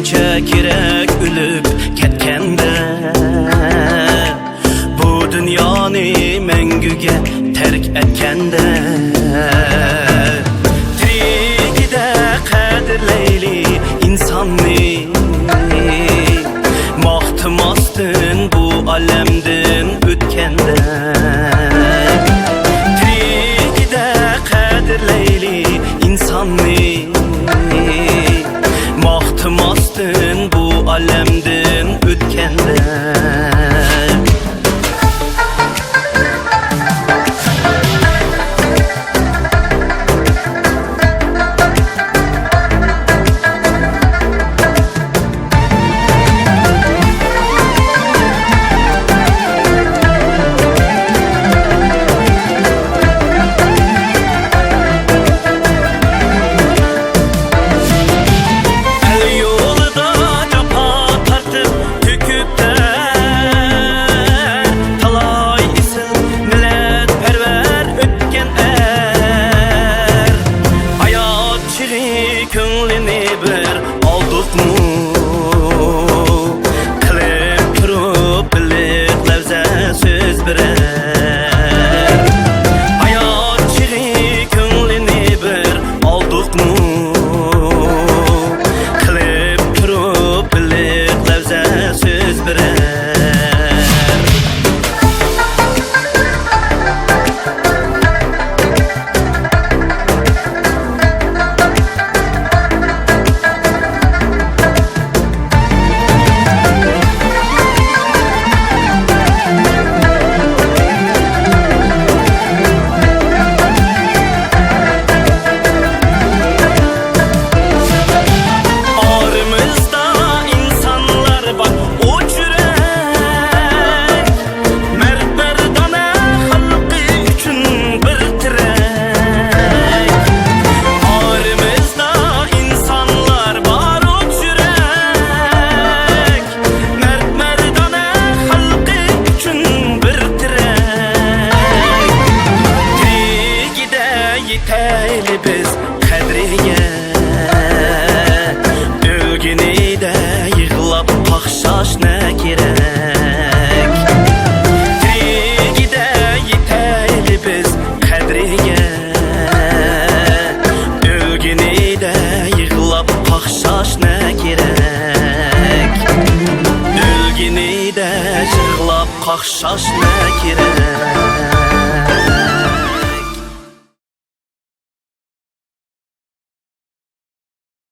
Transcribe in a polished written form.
neçe kirek ülüp ketkende bu dünyani mengüge terk etkende tirigide kadirleyli insanni mahtımasdın bu alemdin ötkende tirigide kadirleyli insanni mahtımasdın bu alemdin ötkende köngülini bir aldık mı? Kılıp durup bilik levze söz birer hayat çiği köngülini bir aldık mı? Kılıp durup bilik levze söz birer yeteyli biz kadriye ölgini de yığılap pakşaş ne gerek tirigide yeteyli biz kadriye ölgini de yığılap pakşaş ne gerek ölgini de yığılap pakşaş ne gerek